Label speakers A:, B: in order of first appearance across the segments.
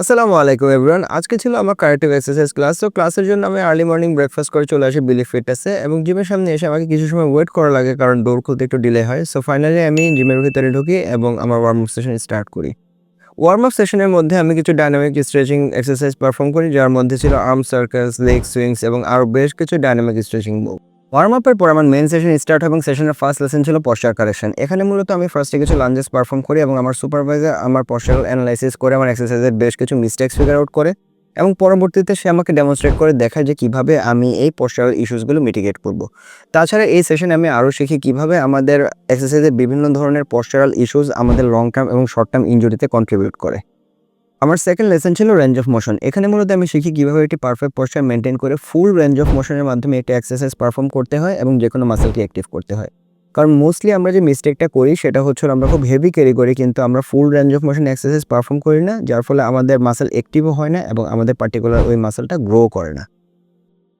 A: আসসালামু আলাইকুম এভরিওয়ান। আজকে ছিল আমার কারেক্টিভ এক্সারসাইজ ক্লাস। তো ক্লাসের জন্য আমি আর্লি মর্নিং ব্রেকফাস্ট করে চলে আসি বিলি ফিটনেসে এবং জিমের সামনে এসে আমাকে কিছু সময় ওয়েট করা লাগে কারণ ডোর খুলতে একটু ডিলে হয়। সো ফাইনালি আমি জিমের ভিতরে ঢুকি এবং আমার ওয়ার্ম আপ সেশন স্টার্ট করি। ওয়ার্ম আপ সেশনের মধ্যে আমি কিছু ডায়নামিক স্ট্রেচিং এক্সারসাইজ পারফর্ম করি, যার মধ্যে ছিল আর্ম সার্কাস, লেগ সুইংস এবং আরও বেশ কিছু ডায়নামিক স্ট্রেচিং মুভ। ওয়ার্ম আপের পর আমার মেইন সেশন স্টার্ট হয় এবং সেশনের ফার্স্ট লেসন ছিল পশ্চার কারেকশন। এখানে মূলত আমি ফার্স্টে কিছু লাঞ্জেস পারফর্ম করি এবং আমার সুপারভাইজার আমার পশ্চারাল অ্যানালাইসিস করে আমার এক্সারসাইজের বেশ কিছু মিস্টেক্স ফিগার আউট করে এবং পরবর্তীতে সে আমাকে ডেমনস্ট্রেট করে দেখায় যে কিভাবে আমি এই পশ্চারাল ইস্যুসগুলো মিটিগেট করব। তাছাড়া এই সেশনে আমি আরও শিখি কিভাবে আমাদের এক্সারসাইজের বিভিন্ন ধরনের পশ্চারাল ইস্যুস আমাদের লং টার্ম এবং শর্ট টার্ম ইনজুরিতে কন্ট্রিবিউট করে। আমার সেকেন্ড লেসন ছিল রেঞ্জ অফ মোশন। এখানে মূলত আমি শিখি কিভাবে একটি পারফেক্ট পশ্চার মেনটেন করে ফুল রেঞ্জ অফ মোশনের মাধ্যমে একটি এক্সারসাইজ পারফর্ম করতে হয় এবং যে কোনো মাসেলকে অ্যাক্টিভ করতে হয়। কারণ মোস্টলি আমরা যে মিস্টেকটা করি সেটা হচ্ছে আমরা খুব হেভি ক্যারি করি, কিন্তু আমরা full range of motion exercise perform করি না, যার ফলে আমাদের মাসেল অ্যাক্টিভও হয় না এবং আমাদের পার্টিকুলার ওই মাসেলটা গ্রো করে না।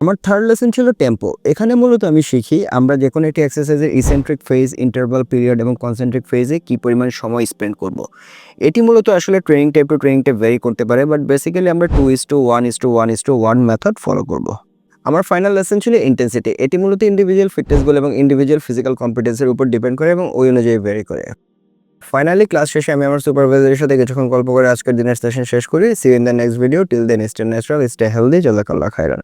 A: আমার থার্ড লেসন ছিল টেম্পো। এখানে মূলত আমি শিখি আমরা যে কোনো একটি এক্সারসাইজের ইসেন্ট্রিক ফেজ, ইন্টারভাল পিরিয়ড এবং কনসেন্ট্রিক ফেজে কী পরিমাণ সময় স্পেন্ড করব। এটি মূলত আসলে training type to training type vary করতে পারে, বাট বেসিক্যালি আমরা 2:1:1:1 মেথড ফলো করব। আমার ফাইনাল লেসন ছিল ইন্টেন্সিটি। এটি মূলত ইন্ডিভিজুয়াল ফিটনেস গোল এবং ইন্ডিভিজুয়াল ফিজিক্যাল কম্পিটেন্সের উপর ডিপেন্ড করে এবং ওই অনুযায়ী ভ্যারি করে। ফাইনালি ক্লাস শেষে আমি আমার সুপারভাইজারের সাথে কিছুক্ষণ গল্প করে আজকের দিনের সেশন শেষ করি। See you in the next video. Till then stay natural, stay healthy, জাযাকাল্লাহ খাইরান।